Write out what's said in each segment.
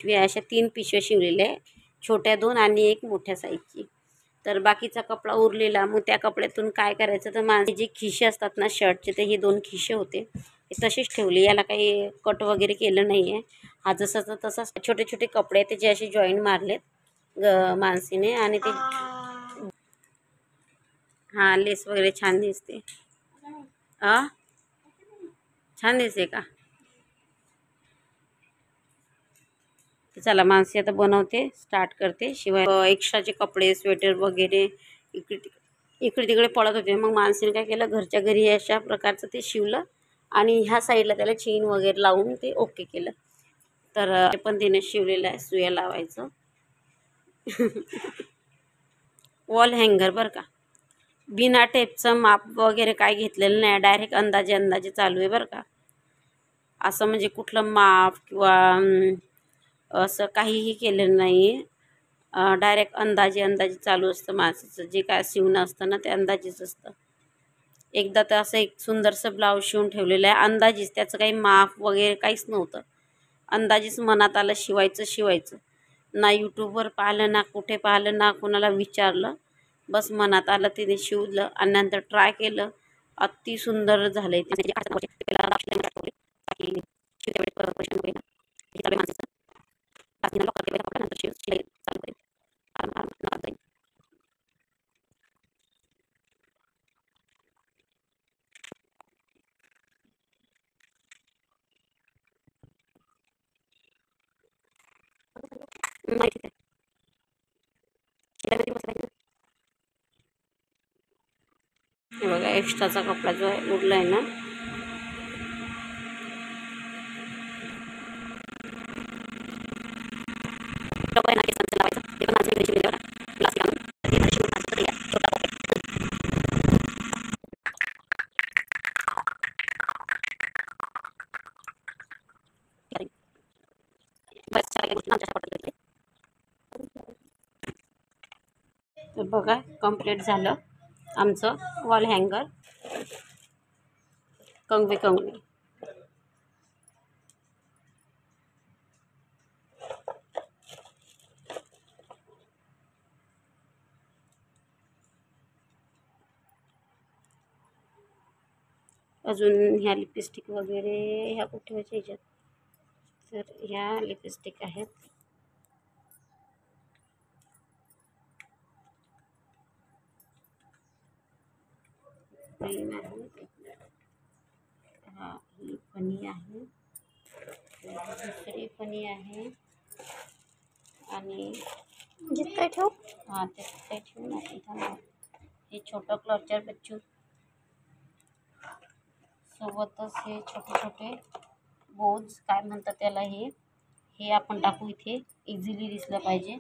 पिशव्या अशा 3 पिशव्या शिवलेल्या आहे, छोट्या 2 आणि एक मोठ्या साईजची. तर बाकीचा कपडा उरलेला, मग त्या कपड्यातून काय करायचं, तर माझे जे खिसे असतात ना शर्टचे, ते हे 2 खिसे होते, ते तसेच ठेवले. याला काही कट वगैरे केलं नाही आहे. हा जसाचा तसाच छोटे छोटे कपडे त्याचे असे जॉईंट मारलेत मानसीने. आणि ते हां लेस वगैरे छान दिसते. छान दिसते का? चला मानसी आता बनवते, स्टार्ट करते. शिवाय एक्स्ट्राचे कपडे स्वेटर वगैरे इकडे तिकडे पडत होते. मग मानसीने काय केलं, घरच्या घरी अशा प्रकारचं ते शिवलं आणि ह्या साईडला त्याला चेन वगैरे लावून ते ओके केलं. तर ते पण तिने शिवलेलं आहे, सुया लावायचं. वॉल हँगर बरं का, बिना टेपचं माप वगैरे काय घेतलेलं नाही, डायरेक्ट अंदाजे चालू आहे बरं का. असं म्हणजे कुठलं माप किंवा असं काहीही केलेलं नाही. डायरेक्ट अंदाजे चालू असतं माणसाचं. जे काय शिवणं असतं ना ते अंदाजेच असतं. एकदा तर असं एक सुंदरसं ब्लाऊज शिवून ठेवलेलं आहे अंदाजेच, त्याचं काही माप वगैरे काहीच नव्हतं. अंदाजेच मनात आलं शिवायचं. ना यूट्यूबवर पाहिलं, ना कुठे पाहिलं, ना कोणाला विचारलं. बस मनात आलं तिने शिवलं आणि नंतर ट्राय केलं. अति सुंदर झालंय ते. हे बघा एक्स्ट्राचा कपडा जो आहे उरलाय ना, तर बघा कंप्लीट झालं आमचं वॉल हँगर कंगवे. अजून ह्या लिपस्टिक वगैरे ह्या कुठे ह्याच्यात, तर ह्या लिपस्टिक आहेत. हा ही फणी आहे, दुसरी फणी आहे आणि जिथे ठेवू हां ते ठेवू ना इथं. हे छोटं क्लचर बच्चू सोबतच हे छोटे बोज काय म्हणतात त्याला, हे आपण टाकू इथे, इझिली दिसलं पाहिजे.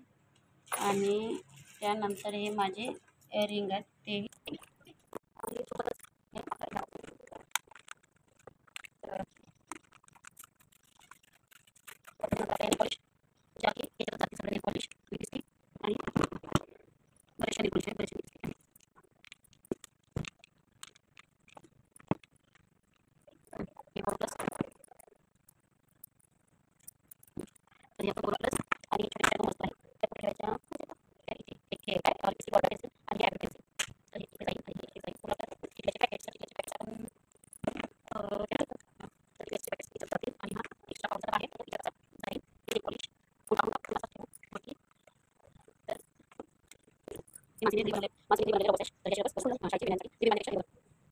आणि त्यानंतर हे माझे इयरिंग आहेत ते